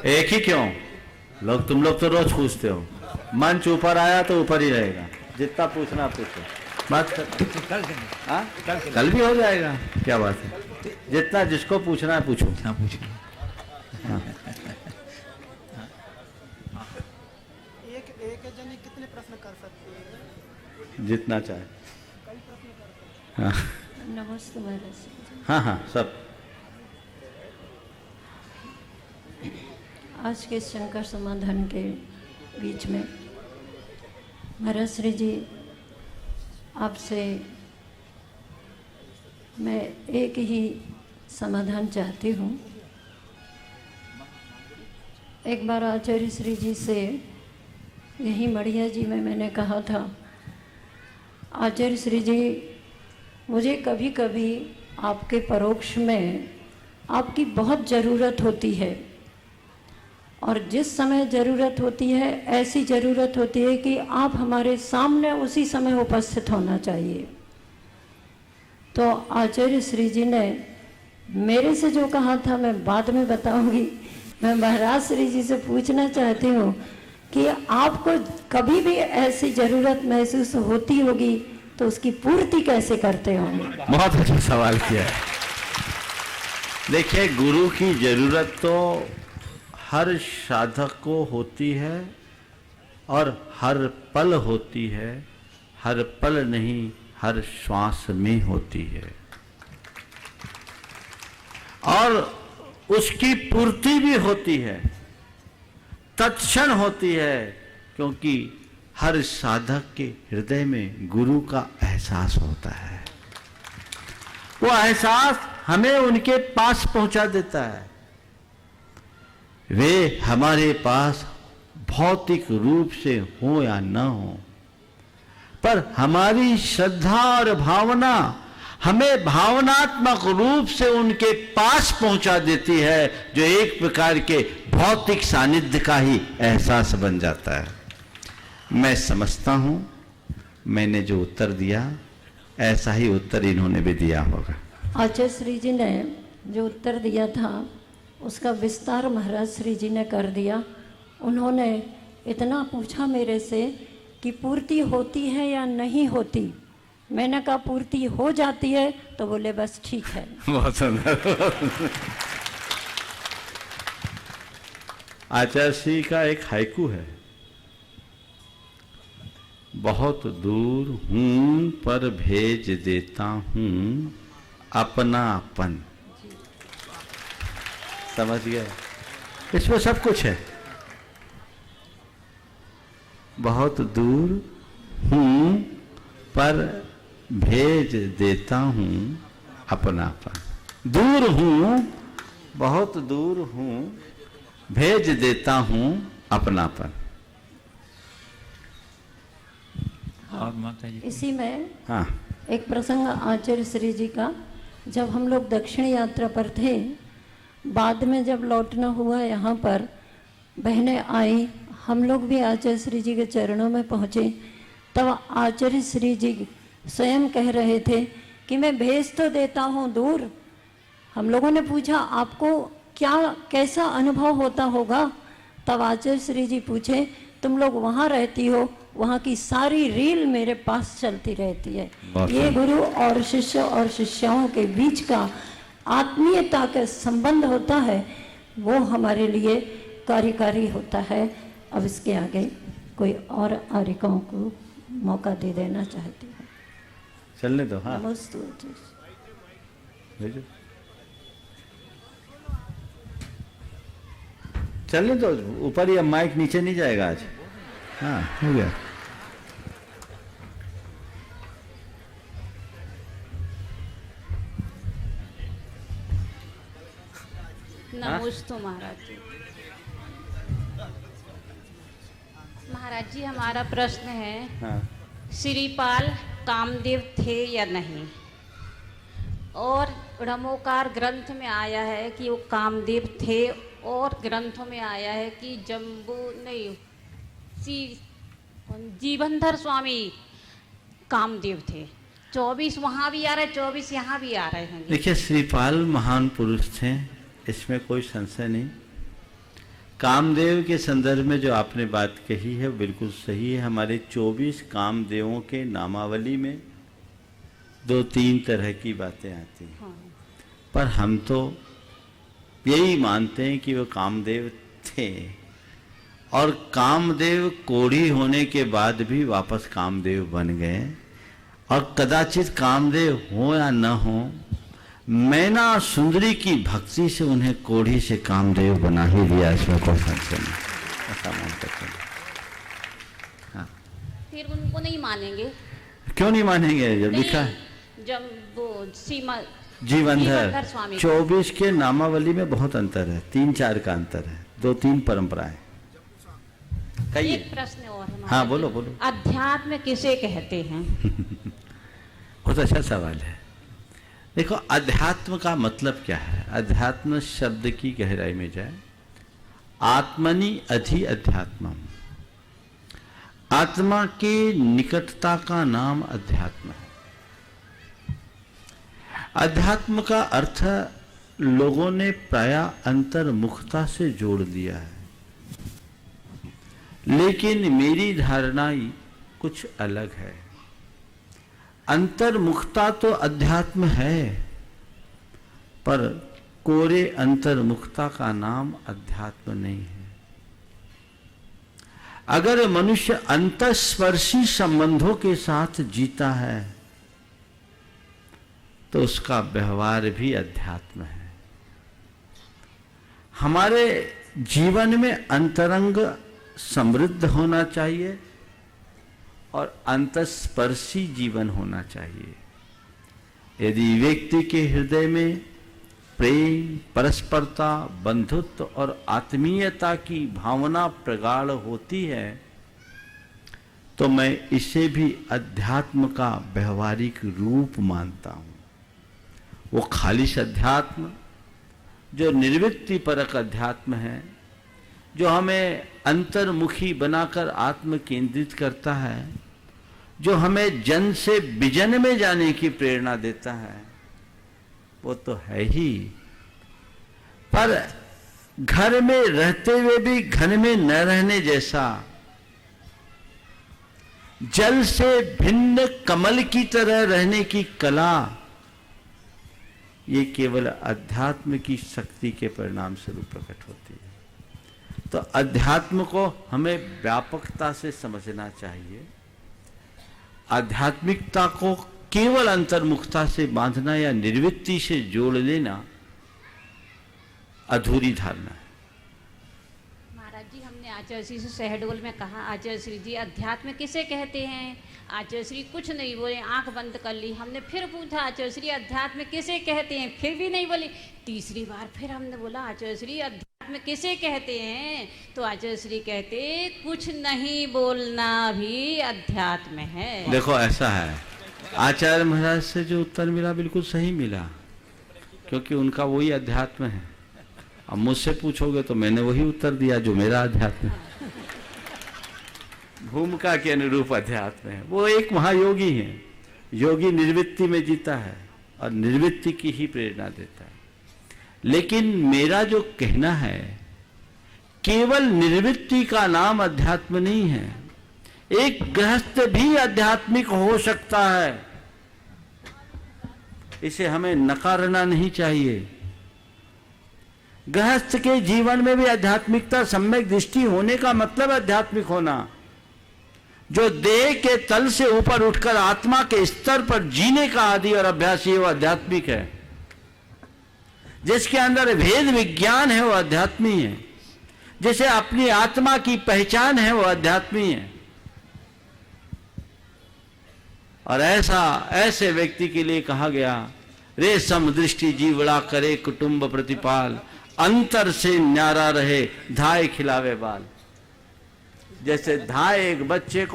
एक ही क्यों? तुम लोग तो रोज पूछते हो। मंच ऊपर आया तो ऊपर ही रहेगा, जितना पूछना पूछो। बात कर कल भी हो जाएगा, क्या बात है। जितना जिसको पूछना है पूछो। हाँ पूछो। हाँ। एक जने कितने प्रश्न कर सकते हैं? जितना चाहे। हाँ नमस्ते महाराज। हाँ हाँ सब। आज के शंकर समाधान के बीच में महाराज श्री जी, आपसे मैं एक ही समाधान चाहती हूँ। एक बार आचार्य श्री जी से यही मढ़िया जी में मैंने कहा था, आचार्य श्री जी, मुझे कभी कभी आपके परोक्ष में आपकी बहुत ज़रूरत होती है, और जिस समय ज़रूरत होती है ऐसी ज़रूरत होती है कि आप हमारे सामने उसी समय उपस्थित होना चाहिए। तो आचार्य श्री जी ने मेरे से जो कहा था मैं बाद में बताऊंगी। मैं महाराज श्री जी से पूछना चाहती हूँ कि आपको कभी भी ऐसी ज़रूरत महसूस होती होगी तो उसकी पूर्ति कैसे करते होंगे? बहुत अच्छा सवाल किया है। देखिए, गुरु की ज़रूरत तो हर साधक को होती है और हर पल होती है। हर पल नहीं, हर श्वास में होती है, और उसकी पूर्ति भी होती है, तत्क्षण होती है, क्योंकि हर साधक के हृदय में गुरु का एहसास होता है। वो एहसास हमें उनके पास पहुंचा देता है। वे हमारे पास भौतिक रूप से हो या न हो, पर हमारी श्रद्धा और भावना हमें भावनात्मक रूप से उनके पास पहुंचा देती है, जो एक प्रकार के भौतिक सानिध्य का ही एहसास बन जाता है। मैं समझता हूं मैंने जो उत्तर दिया ऐसा ही उत्तर इन्होंने भी दिया होगा। आचार्य श्री जी ने जो उत्तर दिया था उसका विस्तार महाराज श्री जी ने कर दिया। उन्होंने इतना पूछा मेरे से कि पूर्ति होती है या नहीं होती। मैंने कहा पूर्ति हो जाती है, तो बोले बस ठीक है। बहुत सुंदर। आचार्य श्री का एक हाइकू है, बहुत दूर हूं पर भेज देता हूं अपनापन। समझ गए? इसमें सब कुछ है। बहुत दूर हूं पर भेज देता हूं अपनापन। दूर हूं, बहुत दूर हूं, भेज देता हूं अपनापन। और माता जी इसी में हाँ, एक प्रसंग आचार्य श्री जी का, जब हम लोग दक्षिण यात्रा पर थे, बाद में जब लौटना हुआ यहाँ पर, बहनें आई, हम लोग भी आचार्य श्री जी के चरणों में पहुँचे, तब आचार्य श्री जी स्वयं कह रहे थे कि मैं भेज तो देता हूँ दूर। हम लोगों ने पूछा आपको क्या कैसा अनुभव होता होगा? तब आचार्य श्री जी पूछे, तुम लोग वहाँ रहती हो, वहाँ की सारी रील मेरे पास चलती रहती है। ये गुरु और शिष्य और शिष्याओं के बीच का आत्मीयता का संबंध होता है, वो हमारे लिए कार्यकारी होता है। अब इसके आगे कोई और आर्यिकाओं को मौका दे देना चाहती हूँ। चलने दो। हाँ, नमस्ते। भेजो, चलने दो। ऊपर ही, अब माइक नीचे नहीं जाएगा आज। हाँ, हो गया। नमोस्तु महाराज जी। महाराज जी, हमारा प्रश्न है, हाँ। श्रीपाल कामदेव थे या नहीं? और ब्रह्मोकार ग्रंथ में आया है कि वो कामदेव थे, और ग्रंथों में आया है कि जीवनधर स्वामी कामदेव थे। 24 वहाँ भी आ रहे, 24 यहाँ भी आ रहे हैं। देखिए, श्रीपाल महान पुरुष थे, इसमें कोई संशय नहीं। कामदेव के संदर्भ में जो आपने बात कही है बिल्कुल सही है। हमारे 24 कामदेवों के नामावली में 2-3 तरह की बातें आती हैं। हाँ। पर हम तो यही मानते हैं कि वो कामदेव थे, और कामदेव कोढ़ी होने के बाद भी वापस कामदेव बन गए। और कदाचित कामदेव हो या न हो, मैना सुंदरी की भक्ति से उन्हें कोढ़ी से कामदेव बना ही लिया, इसमें कोई संशय नहीं। ऐसा मान सकते हैं। हाँ। फिर उनको नहीं मानेंगे? क्यों नहीं मानेंगे? जब लिखा है, जब वो जीवनधर स्वामी 24 के नामावली में बहुत अंतर है, 3-4 का अंतर है, 2-3 परंपराएं। कहिए। एक प्रश्न और है। हाँ, बोलो बोलो। अध्यात्म किसे कहते हैं? बहुत अच्छा सवाल है। देखो, अध्यात्म का मतलब क्या है? अध्यात्म शब्द की गहराई में जाए, आत्मनि अधि अध्यात्मम, आत्मा के निकटता का नाम अध्यात्म है। अध्यात्म का अर्थ लोगों ने प्रायः अंतर्मुखता से जोड़ दिया है, लेकिन मेरी धारणा कुछ अलग है। अंतर्मुखता तो अध्यात्म है, पर कोरे अंतर्मुखता का नाम अध्यात्म नहीं है। अगर मनुष्य अंतस्पर्शी संबंधों के साथ जीता है तो उसका व्यवहार भी अध्यात्म है। हमारे जीवन में अंतरंग समृद्ध होना चाहिए और अंतस्पर्शी जीवन होना चाहिए। यदि व्यक्ति के हृदय में प्रेम, परस्परता, बंधुत्व और आत्मीयता की भावना प्रगाढ़ होती है तो मैं इसे भी अध्यात्म का व्यवहारिक रूप मानता हूं। वो खालिश अध्यात्म जो निर्वृत्ति परक अध्यात्म है, जो हमें अंतर्मुखी बनाकर आत्म केंद्रित करता है, जो हमें जन से विजन में जाने की प्रेरणा देता है, वो तो है ही। पर घर में रहते हुए भी घर में न रहने जैसा, जल से भिन्न कमल की तरह रहने की कला, ये केवल अध्यात्म की शक्ति के परिणाम स्वरूप प्रकट होती है। तो अध्यात्म को हमें व्यापकता से समझना चाहिए। आध्यात्मिकता को केवल अंतर्मुखता से बांधना या निर्वृत्ति से जोड़ लेना अधूरी धारणा है। महाराज जी, हमने आचार्य श्री से शहडोल में कहा, आचार्य श्री जी अध्यात्म किसे कहते हैं? आचार्य श्री कुछ नहीं बोले, आंख बंद कर ली। हमने फिर पूछा, आचार्य श्री अध्यात्म किसे कहते हैं? फिर भी नहीं बोले। तीसरी बार फिर हमने बोला, आचार्य श्री अध्यात्म किसे कहते हैं? तो आचार्य श्री कहते, कुछ नहीं बोलना भी अध्यात्म है। देखो ऐसा है, आचार्य महाराज से जो उत्तर मिला बिल्कुल सही मिला, क्योंकि उनका वही अध्यात्म है। अब मुझसे पूछोगे तो मैंने वही उत्तर दिया जो मेरा अध्यात्म है। भूमिका के अनुरूप अध्यात्म है। वो एक महायोगी है, योगी निर्वृत्ति में जीता है और निर्वृत्ति की ही प्रेरणा देता है। लेकिन मेरा जो कहना है, केवल निर्वृत्ति का नाम अध्यात्म नहीं है। एक गृहस्थ भी आध्यात्मिक हो सकता है, इसे हमें नकारना नहीं चाहिए। गृहस्थ के जीवन में भी आध्यात्मिकता सम्यक दृष्टि होने का मतलब आध्यात्मिक होना। जो देह के तल से ऊपर उठकर आत्मा के स्तर पर जीने का आदि और अभ्यास है, वो आध्यात्मिक है। जिसके अंदर भेद विज्ञान है वो अध्यात्मी है। जैसे अपनी आत्मा की पहचान है वो अध्यात्मी है। और ऐसे व्यक्ति के लिए कहा गया, रे समदृष्टि जीवड़ा करे कुटुंब प्रतिपाल, अंतर से न्यारा रहे धाय खिलावे बाल। जैसे धाय एक बच्चे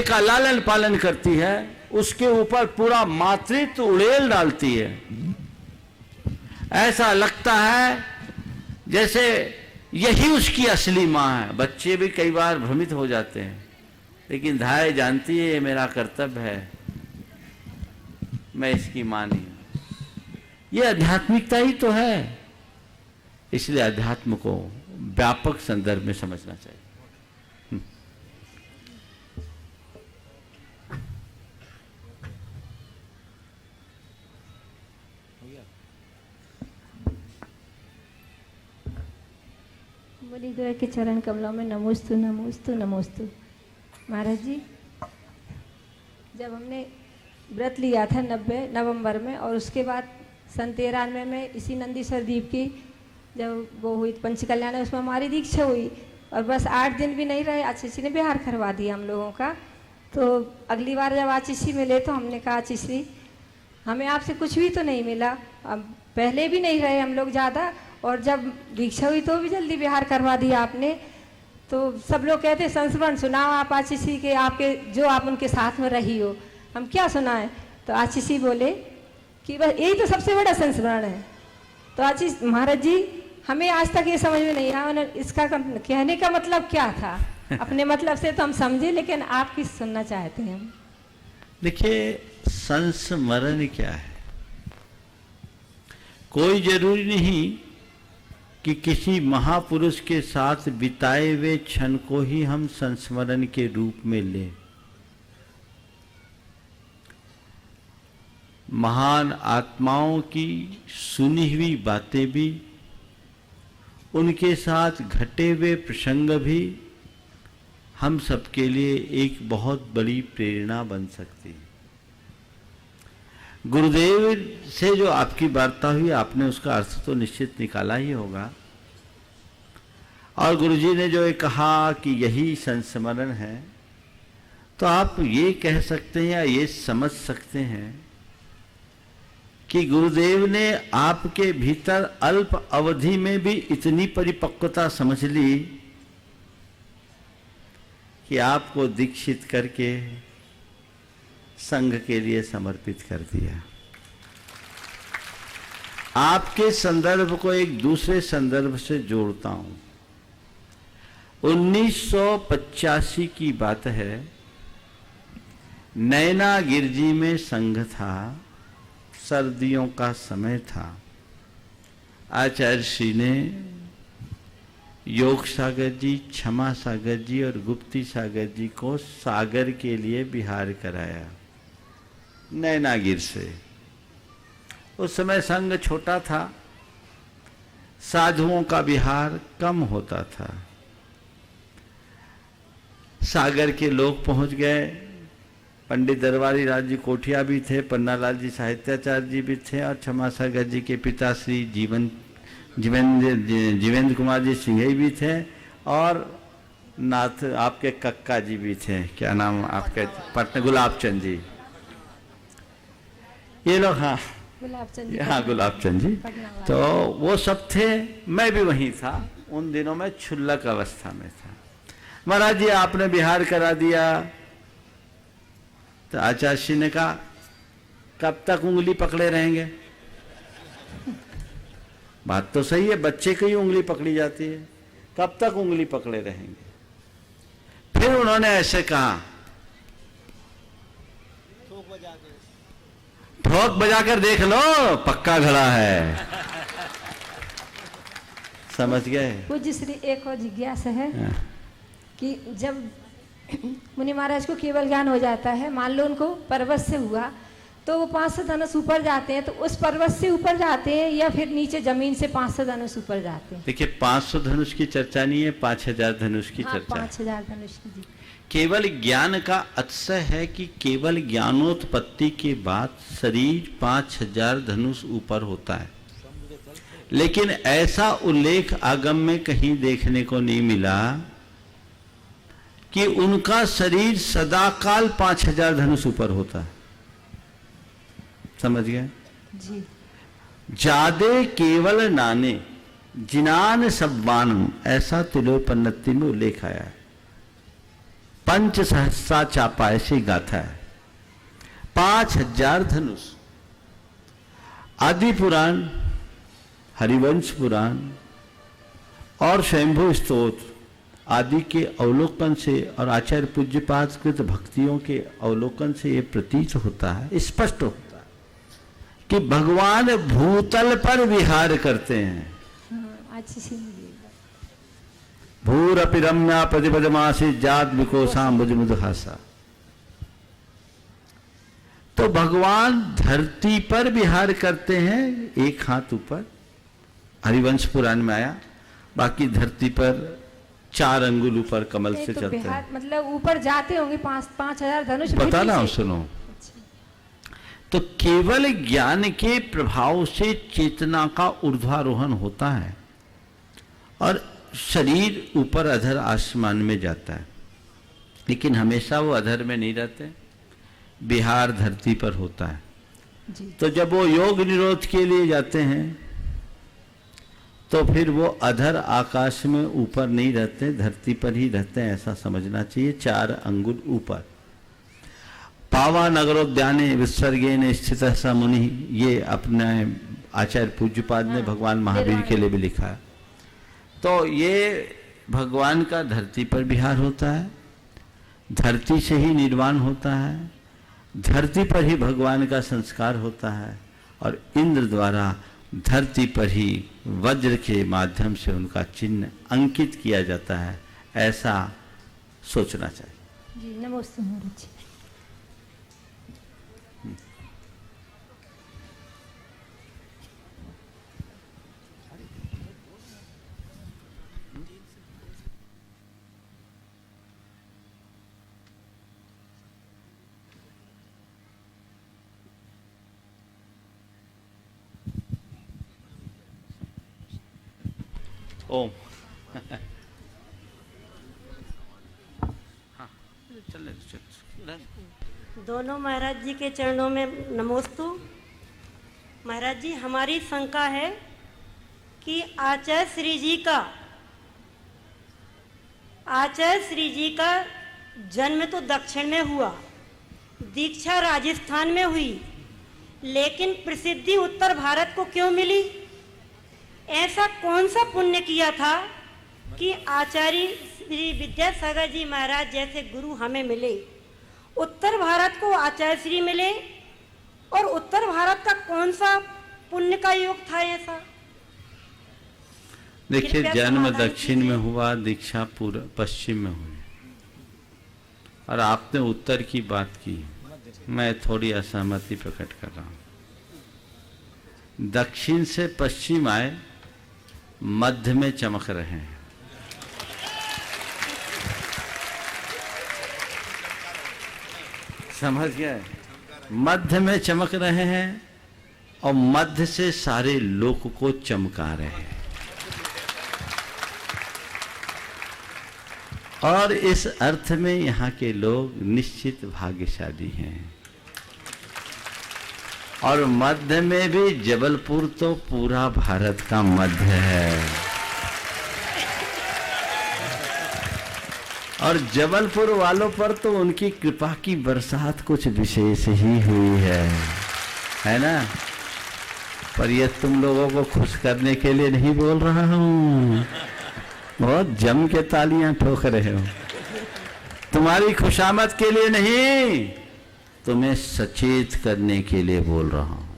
का लालन पालन करती है, उसके ऊपर पूरा मातृत्व उड़ेल डालती है। ऐसा लगता है जैसे यही उसकी असली माँ है। बच्चे भी कई बार भ्रमित हो जाते हैं, लेकिन धाय जानती है ये मेरा कर्तव्य है, मैं इसकी माँ नहीं हूं। ये आध्यात्मिकता ही तो है। इसलिए अध्यात्म को व्यापक संदर्भ में समझना चाहिए। बोली दो के चरण कमलों में नमोस्तु नमोस्तु नमोस्तु। महाराज जी, जब हमने व्रत लिया था 90 नवंबर में, और उसके बाद सन 93 में इसी नंदीश्वर द्वीप की जब वो हुई पंच कल्याण, उसमें हमारी दीक्षा हुई और बस 8 दिन भी नहीं रहे, आशीषी ने बिहार करवा दिया हम लोगों का। तो अगली बार जब आशीषी मिले तो हमने कहा, आशीषी हमें आपसे कुछ भी तो नहीं मिला, अब पहले भी नहीं रहे हम लोग ज़्यादा, और जब दीक्षा हुई तो भी जल्दी बिहार करवा दिया आपने। तो सब लोग कहते संस्मरण सुनाओ आप आशीषी के, आपके जो आप उनके साथ में रही हो, हम क्या सुनाएं? तो आशीषी बोले कि बस यही तो सबसे बड़ा संस्मरण है। तो आशीष महाराज जी, हमें आज तक ये समझ में नहीं आया इसका कहने का मतलब क्या था। अपने मतलब से तो हम समझे, लेकिन आप किस सुनना चाहते हैं हम? देखिए, संस्मरण क्या है? कोई जरूरी नहीं कि किसी महापुरुष के साथ बिताए हुए क्षण को ही हम संस्मरण के रूप में लें। महान आत्माओं की सुनी हुई बातें भी, उनके साथ घटे हुए प्रसंग भी हम सबके लिए एक बहुत बड़ी प्रेरणा बन सकती है। गुरुदेव से जो आपकी वार्ता हुई, आपने उसका अर्थ तो निश्चित निकाला ही होगा। और गुरुजी ने जो ये कहा कि यही संस्मरण है, तो आप ये कह सकते हैं या ये समझ सकते हैं कि गुरुदेव ने आपके भीतर अल्प अवधि में भी इतनी परिपक्वता समझ ली कि आपको दीक्षित करके संघ के लिए समर्पित कर दिया। आपके संदर्भ को एक दूसरे संदर्भ से जोड़ता हूं। 1985 की बात है, नैना गिरजी में संघ था, सर्दियों का समय था। आचार्य श्री ने योग सागर जी, क्षमा सागर जी और गुप्ती सागर जी को सागर के लिए विहार कराया नैनागिर से। उस समय संघ छोटा था, साधुओं का विहार कम होता था। सागर के लोग पहुंच गए, पंडित दरबारी लाल जी कोठिया भी थे, पन्नालाल जी साहित्याचार्य जी भी थे और क्षमा सागर जी के पिता श्री जीवेंद्र कुमार जी सिंघई भी थे और नाथ आपके कक्का जी भी थे, क्या नाम आपके पटना, गुलाब चंद जी, ये लोग। हाँ गुलाब चंद जी, तो वो सब थे। मैं भी वहीं था, उन दिनों में क्षुल्लक अवस्था में था। महाराज जी आपने विहार करा दिया, तो आचार्य श्री ने कहा कब तक उंगली पकड़े रहेंगे? बात तो सही है, बच्चे की ही उंगली पकड़ी जाती है, कब तक उंगली पकड़े रहेंगे? फिर उन्होंने ऐसे कहा, ठोक बजाकर देख लो, पक्का घड़ा है। समझ गए? पूज्य श्री एक और जिज्ञासा है कि जब मुनि महाराज को केवल ज्ञान हो जाता है, मान लो उनको पर्वत से हुआ, तो वो 500 धनुष ऊपर जाते हैं, तो उस पर्वत से ऊपर जाते हैं या फिर नीचे जमीन से 500 धनुष ऊपर जाते हैं? देखिए 500 धनुष की चर्चा नहीं है, 5000 धनुष की चर्चा। 5000 धनुष की। जी। केवल ज्ञान का अतिशय है कि केवल ज्ञानोत्पत्ति के बाद शरीर 5000 धनुष ऊपर होता है, लेकिन ऐसा उल्लेख आगम में कहीं देखने को नहीं मिला कि उनका शरीर सदाकाल 5000 धनुष ऊपर होता है। समझ गए? जी। जादे केवल नाने जिनान सब्बान, ऐसा तिलोपन्नति में उल्लेख आया है। पंच सहस्रा चापा, ऐसी गाथा है। 5000 धनुष। आदि पुराण, हरिवंश पुराण और स्वयंभू स्तोत्र आदि के अवलोकन से और आचार्य पूज्यपाद कृत भक्तियों के अवलोकन से ये प्रतीत होता है, स्पष्ट होता है कि भगवान भूतल पर विहार करते हैं। भूरपि रम्या प्रतिपदमासी जात विकोसा मुझमुदहासा। तो भगवान धरती पर विहार करते हैं, एक हाथ ऊपर, हरिवंश पुराण में आया। बाकी धरती पर 4 अंगुल ऊपर कमल से चलते हैं। मतलब ऊपर जाते होंगे 5000 धनुष। बता ना, सुनो। तो केवल ज्ञान के प्रभाव से चेतना का ऊर्ध्वारोहण होता है और शरीर ऊपर अधर आसमान में जाता है, लेकिन हमेशा वो अधर में नहीं रहते, विहार धरती पर होता है। तो जब वो योग निरोध के लिए जाते हैं तो फिर वो अधर आकाश में ऊपर नहीं रहते, धरती पर ही रहते हैं, ऐसा समझना चाहिए। 4 अंगुल ऊपर। पावा नगरोद्याने विसर्गेन स्थित स मुनि, ये अपने आचार्य पूज्यपाद ने भगवान महावीर के लिए भी लिखा है। तो ये भगवान का धरती पर विहार होता है, धरती से ही निर्वाण होता है, धरती पर ही भगवान का संस्कार होता है और इंद्र द्वारा धरती पर ही वज्र के माध्यम से उनका चिन्ह अंकित किया जाता है, ऐसा सोचना चाहिए। जी नमस्ते महाराज जी। ओम। दोनों महाराज जी के चरणों में नमोस्तु। महाराज जी, हमारी शंका है कि आचार्य श्री जी का जन्म तो दक्षिण में हुआ, दीक्षा राजस्थान में हुई, लेकिन प्रसिद्धि उत्तर भारत को क्यों मिली? ऐसा कौन सा पुण्य किया था कि आचार्य श्री विद्यासागर जी महाराज जैसे गुरु हमें मिले? उत्तर भारत को आचार्य श्री मिले और उत्तर भारत का कौन सा पुण्य का योग था ऐसा? देखिए, जन्म दक्षिण में हुआ, दीक्षा पूर्व पश्चिम में हुई, और आपने उत्तर की बात की। मैं थोड़ी असहमति प्रकट कर रहा हूं। दक्षिण से पश्चिम आए, मध्य में चमक रहे हैं। समझ गए? मध्य में चमक रहे हैं और मध्य से सारे लोक को चमका रहे हैं। और इस अर्थ में यहाँ के लोग निश्चित भाग्यशाली हैं। और मध्य में भी जबलपुर तो पूरा भारत का मध्य है, और जबलपुर वालों पर तो उनकी कृपा की बरसात कुछ विशेष ही हुई है ना? पर ये तुम लोगों को खुश करने के लिए नहीं बोल रहा हूँ, बहुत जम के तालियां ठोक रहे हो। तुम्हारी खुशामद के लिए नहीं, तुम्हें सचेत करने के लिए बोल रहा हूं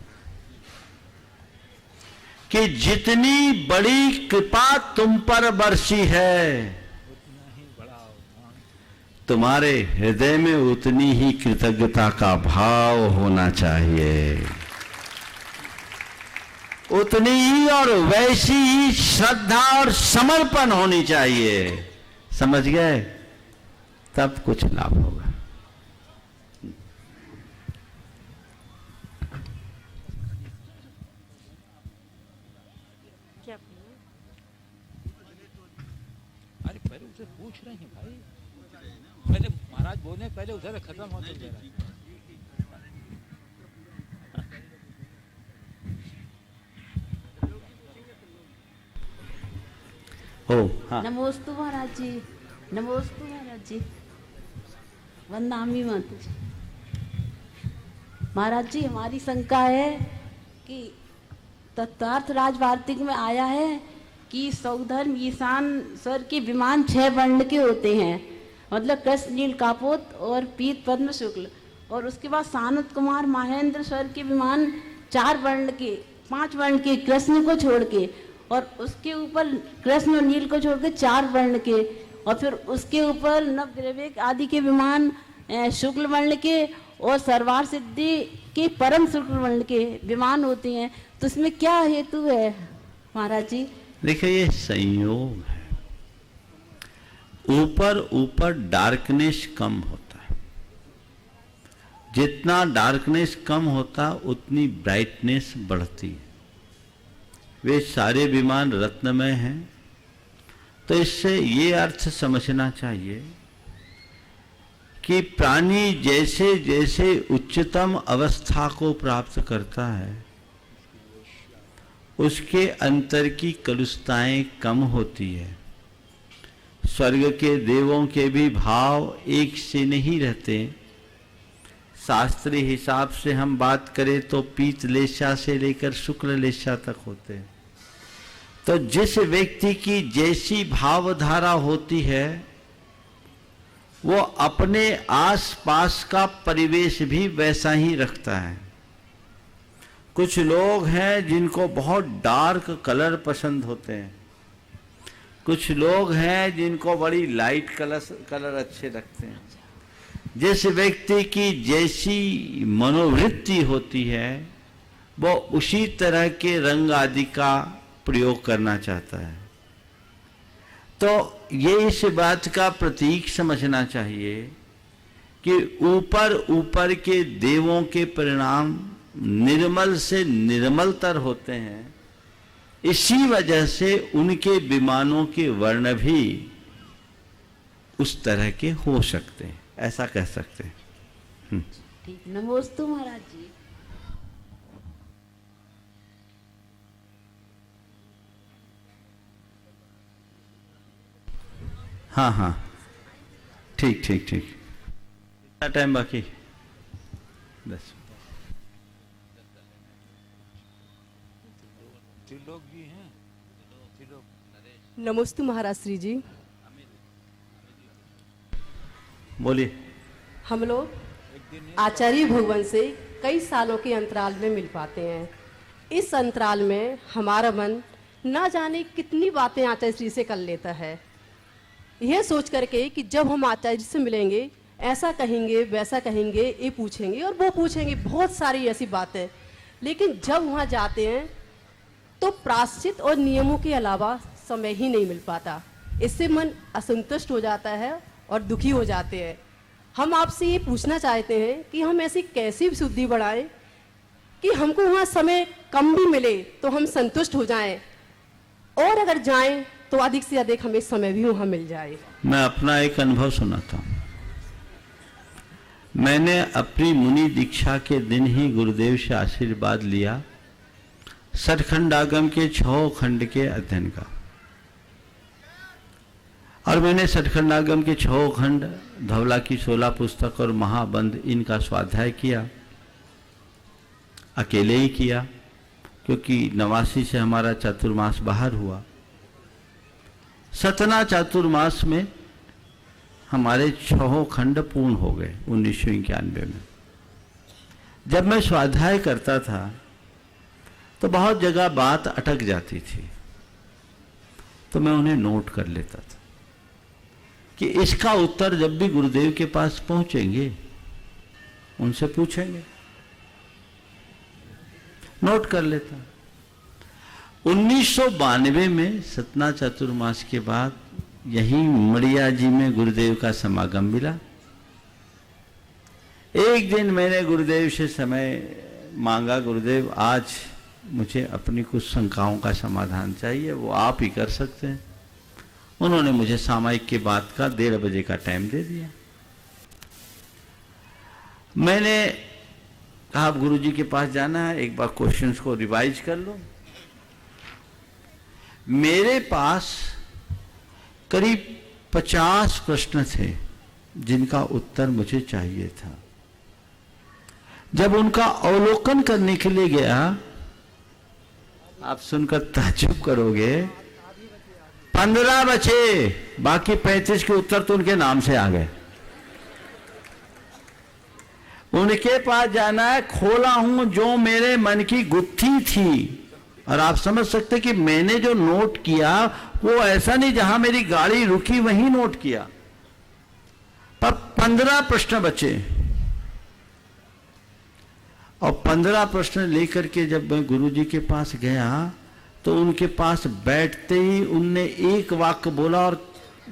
कि जितनी बड़ी कृपा तुम पर बरसी है, तुम्हारे हृदय में उतनी ही कृतज्ञता का भाव होना चाहिए, उतनी ही और वैसी ही श्रद्धा और समर्पण होनी चाहिए। समझ गए? तब कुछ लाभ होगा। अरे पहले उसे पूछ रहे हैं भाई, पहले महाराज बोले, पहले उधर खत्म हो तो जरा। हाँ। नमोस्तु महाराज जी, नमोस्तु महाराज जी, वंदामी माता जी। महाराज जी, हमारी शंका है कि तत्वार्थ राज वार्तिक में आया है कि सौधर्म ईशान स्वर के विमान 6 वर्ण के होते हैं, मतलब कृष्ण नील कापोत और पीत पद्म शुक्ल, और उसके बाद सानत कुमार महेंद्र स्वर के विमान 4 वर्ण के, 5 वर्ण के कृष्ण को छोड़ के, और उसके ऊपर कृष्ण और नील को छोड़ के 4 वर्ण के, और फिर उसके ऊपर नवग्रवेक आदि के विमान शुक्ल वर्ण के और सर्वार सिद्धि के परम शुक्ल वर्ण के विमान होते हैं। तो इसमें क्या हेतु है महाराज जी? देखिए, ये संयोग है। ऊपर ऊपर डार्कनेस कम होता है, जितना डार्कनेस कम होता उतनी ब्राइटनेस बढ़ती है। वे सारे विमान रत्नमय हैं, तो इससे ये अर्थ समझना चाहिए कि प्राणी जैसे जैसे उच्चतम अवस्था को प्राप्त करता है, उसके अंतर की कलुषताएं कम होती है। स्वर्ग के देवों के भी भाव एक से नहीं रहते। शास्त्रीय हिसाब से हम बात करें तो पीत लेशा से लेकर शुक्ल लेशा तक होते हैं। तो जिस व्यक्ति की जैसी भावधारा होती है, वो अपने आसपास का परिवेश भी वैसा ही रखता है। कुछ लोग हैं जिनको बहुत डार्क कलर पसंद होते हैं, कुछ लोग हैं जिनको बड़ी लाइट कलर अच्छे लगते हैं। जिस व्यक्ति की जैसी मनोवृत्ति होती है, वो उसी तरह के रंग आदि का प्रयोग करना चाहता है। तो ये इस बात का प्रतीक समझना चाहिए कि ऊपर ऊपर के देवों के परिणाम निर्मल से निर्मलतर होते हैं। इसी वजह से उनके विमानों के वर्ण भी उस तरह के हो सकते हैं, ऐसा कह सकते हैं। ठीक, नमोस्तु महाराज जी। हाँ हाँ, ठीक ठीक ठीक। कितना टाइम बाकी? 10। नमोस्तु महाराज श्री जी। बोलिए। हम लोग आचार्य भगवान से कई सालों के अंतराल में मिल पाते हैं। इस अंतराल में हमारा मन ना जाने कितनी बातें आचार्य श्री से कर लेता है, यह सोच करके कि जब हम आचार्य से मिलेंगे ऐसा कहेंगे वैसा कहेंगे, ये पूछेंगे और वो पूछेंगे, बहुत सारी ऐसी बातें। लेकिन जब वहाँ जाते हैं तो प्रायश्चित और नियमों के अलावा समय ही नहीं मिल पाता। इससे मन असंतुष्ट हो जाता है और दुखी हो जाते हैं। हम आपसे ये पूछना चाहते हैं कि हम ऐसी कैसी शुद्धि बढ़ाएं कि हमको वहाँ समय कम भी मिले तो हम संतुष्ट हो जाएं, और अगर जाएं तो अधिक से अधिक हमें समय भी वहाँ मिल जाए। मैं अपना एक अनुभव सुनाता हूँ। मैंने अपनी मुनि दीक्षा के दिन ही गुरुदेव से आशीर्वाद लिया सतखंडागम के 6 खंड के अध्ययन का, और मैंने सतखंडागम के 6 खंड, धवला की 16 पुस्तक और महाबंध इनका स्वाध्याय किया। अकेले ही किया क्योंकि 89 से हमारा चातुर्मास बाहर हुआ। सतना चातुर्मास में हमारे 6 खंड पूर्ण हो गए 1991 में। जब मैं स्वाध्याय करता था तो बहुत जगह बात अटक जाती थी, तो मैं उन्हें नोट कर लेता था कि इसका उत्तर जब भी गुरुदेव के पास पहुंचेंगे उनसे पूछेंगे, नोट कर लेता। 1992 में सतना चातुर्मास के बाद यहीं मड़िया जी में गुरुदेव का समागम मिला। एक दिन मैंने गुरुदेव से समय मांगा, गुरुदेव आज मुझे अपनी कुछ शंकाओं का समाधान चाहिए, वो आप ही कर सकते हैं। उन्होंने मुझे सामायिक के बाद का 1:30 बजे का टाइम दे दिया। मैंने कहा आप गुरु जी के पास जाना है, एक बार क्वेश्चंस को रिवाइज कर लो। मेरे पास करीब 50 प्रश्न थे जिनका उत्तर मुझे चाहिए था। जब उनका अवलोकन करने के लिए गया, आप सुनकर ताज्जुब करोगे, 15 बचे, बाकी 35 के उत्तर तो उनके नाम से आ गए। उनके पास जाना है, खोला हूं जो मेरे मन की गुत्थी थी। और आप समझ सकते कि मैंने जो नोट किया वो ऐसा नहीं जहां मेरी गाड़ी रुकी वहीं नोट किया, पर 15 प्रश्न बचे। और 15 प्रश्न लेकर के जब मैं गुरु जी के पास गया तो उनके पास बैठते ही उनने एक वाक्य बोला और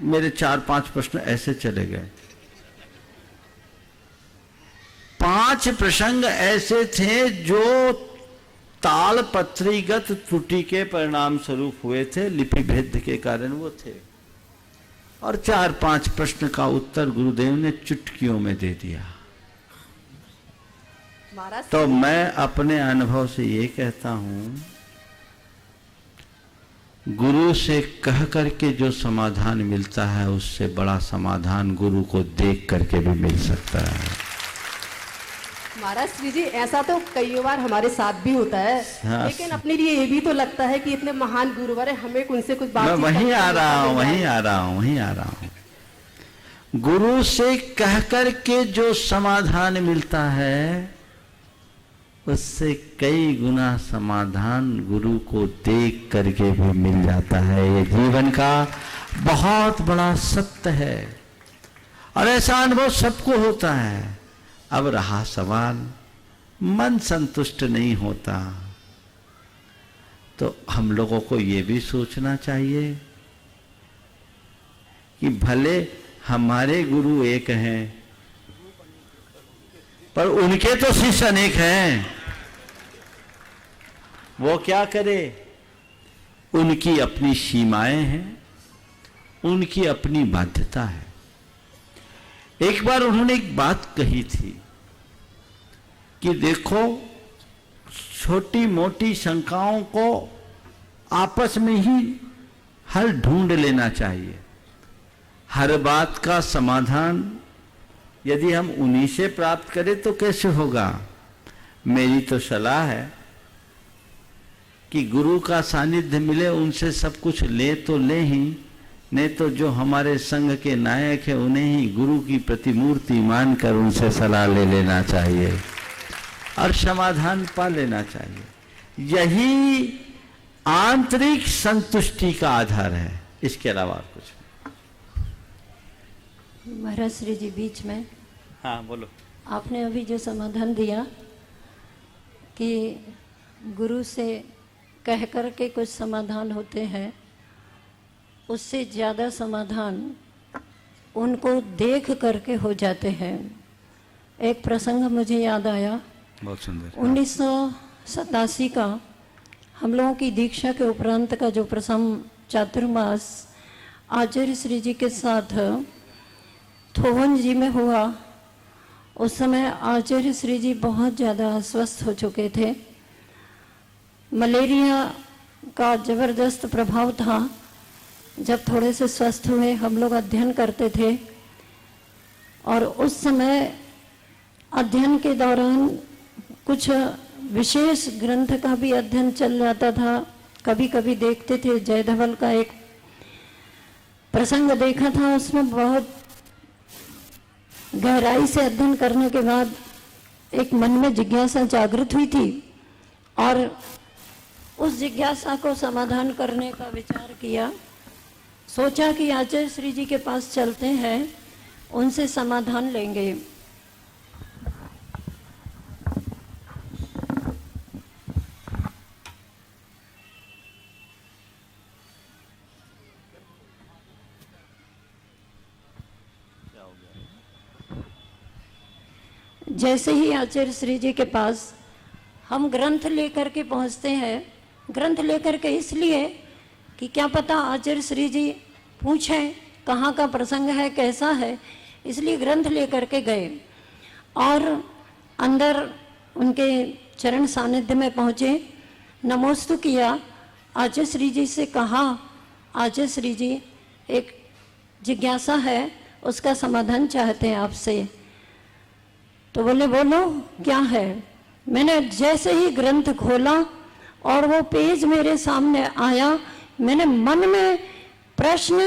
मेरे 4-5 प्रश्न ऐसे चले गए। 5 प्रसंग ऐसे थे जो तालपत्रीगत त्रुटि के परिणाम स्वरूप हुए थे, लिपि भेद के कारण वो थे। और 4-5 प्रश्न का उत्तर गुरुदेव ने चुटकियों में दे दिया। तो मैं अपने अनुभव से ये कहता हूं, गुरु से कह करके जो समाधान मिलता है उससे बड़ा समाधान गुरु को देख करके भी मिल सकता है। महाराज श्री जी, ऐसा तो कई बार हमारे साथ भी होता है। हाँ, लेकिन अपने लिए ये भी तो लगता है कि इतने महान गुरुवर है, हमें उनसे कुछ बात। मैं वहीं आ रहा हूं। गुरु से कह करके जो समाधान मिलता है उससे कई गुना समाधान गुरु को देख करके भी मिल जाता है। ये जीवन का बहुत बड़ा सत्य है और ऐसा अनुभव सबको होता है। अब रहा सवाल, मन संतुष्ट नहीं होता तो हम लोगों को ये भी सोचना चाहिए कि भले हमारे गुरु एक हैं पर उनके तो शिष्य अनेक हैं। वो क्या करे, उनकी अपनी सीमाएं हैं, उनकी अपनी बाध्यता है। एक बार उन्होंने एक बात कही थी कि देखो, छोटी मोटी शंकाओं को आपस में ही हल ढूंढ लेना चाहिए। हर बात का समाधान यदि हम उन्हीं से प्राप्त करें तो कैसे होगा। मेरी तो सलाह है कि गुरु का सानिध्य मिले, उनसे सब कुछ ले तो ले ही, नहीं तो जो हमारे संघ के नायक है उन्हें ही गुरु की प्रतिमूर्ति मानकर उनसे सलाह ले लेना चाहिए और समाधान पा लेना चाहिए। यही आंतरिक संतुष्टि का आधार है, इसके अलावा कुछ। महाराज श्री जी बीच में, हाँ बोलो। आपने अभी जो समाधान दिया कि गुरु से कह कर के कुछ समाधान होते हैं, उससे ज़्यादा समाधान उनको देख करके हो जाते हैं। एक प्रसंग मुझे याद आया, बहुत सुंदर। 1987 का हम लोगों की दीक्षा के उपरांत का जो प्रसंग चातुर्मास आचार्य श्री जी के साथ थोवन जी में हुआ, उस समय आचार्य श्री जी बहुत ज़्यादा अस्वस्थ हो चुके थे। मलेरिया का ज़बरदस्त प्रभाव था। जब थोड़े से स्वस्थ हुए, हम लोग अध्ययन करते थे और उस समय अध्ययन के दौरान कुछ विशेष ग्रंथ का भी अध्ययन चल जाता था। कभी कभी देखते थे, जयधवल का एक प्रसंग देखा था, उसमें बहुत गहराई से अध्ययन करने के बाद एक मन में जिज्ञासा जागृत हुई थी और उस जिज्ञासा को समाधान करने का विचार किया। सोचा कि आचार्य श्री जी के पास चलते हैं, उनसे समाधान लेंगे। जैसे ही आचार्य श्री जी के पास हम ग्रंथ लेकर के पहुंचते हैं, ग्रंथ लेकर के इसलिए कि क्या पता आचार्य श्री जी पूछें कहाँ का प्रसंग है, कैसा है, इसलिए ग्रंथ लेकर के गए और अंदर उनके चरण सानिध्य में पहुँचे, नमोस्तु किया, आचार्य श्री जी से कहा, आचार्य श्री जी एक जिज्ञासा है, उसका समाधान चाहते हैं आपसे। तो बोले बोलो क्या है। मैंने जैसे ही ग्रंथ खोला और वो पेज मेरे सामने आया, मैंने मन में प्रश्न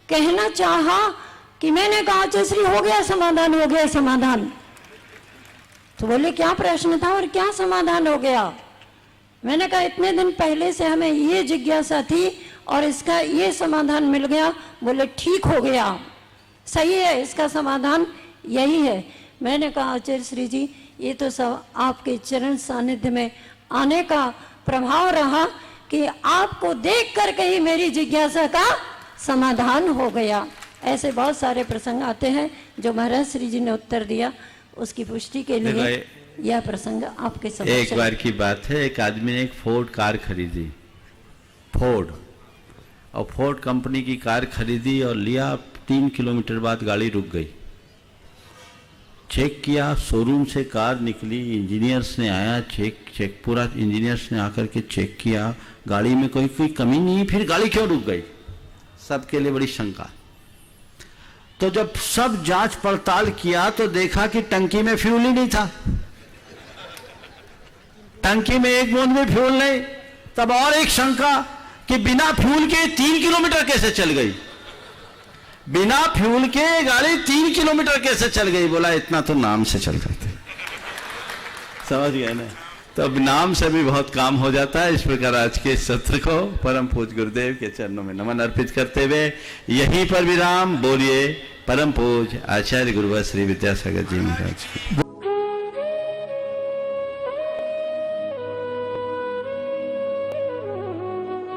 कहना चाहा कि मैंने कहा आचार्य श्री हो गया समाधान, हो गया समाधान। तो बोले क्या प्रश्न था और क्या समाधान हो गया। मैंने कहा इतने दिन पहले से हमें ये जिज्ञासा थी और इसका ये समाधान मिल गया। बोले ठीक हो गया, सही है, इसका समाधान यही है। मैंने कहा आचार्य श्री जी ये तो सब आपके चरण सानिध्य में आने का प्रभाव रहा कि आपको देख करके ही मेरी जिज्ञासा का समाधान हो गया। ऐसे बहुत सारे प्रसंग आते हैं जो महाराज श्री जी ने उत्तर दिया, उसकी पुष्टि के लिए यह प्रसंग आपके समक्ष। एक बार की बात है, एक आदमी ने एक फोर्ड कार खरीदी, फोर्ड, और फोर्ड कंपनी की कार खरीदी और लिया। 3 किलोमीटर बाद गाड़ी रुक गई। चेक किया, शोरूम से कार निकली, इंजीनियर्स ने आया, चेक पूरा इंजीनियर्स ने आकर के चेक किया, गाड़ी में कोई कमी नहीं, फिर गाड़ी क्यों रुक गई, सबके लिए बड़ी शंका। तो जब सब जांच पड़ताल किया तो देखा कि टंकी में फ्यूल ही नहीं था, टंकी में एक बूंद भी फ्यूल नहीं। तब और एक शंका कि बिना फ्यूल के 3 किलोमीटर कैसे चल गई, बिना फ्यूल के गाड़ी 3 किलोमीटर कैसे चल गई। बोला इतना तो नाम से चल गए थे, समझ गए ना। तो अब नाम से भी बहुत काम हो जाता है। इस प्रकार आज के सत्र को परम पूज्य गुरुदेव के चरणों में नमन अर्पित करते हुए यहीं पर विराम। बोलिए परम पूज्य आचार्य गुरुवर श्री विद्यासागर जी महाराज की।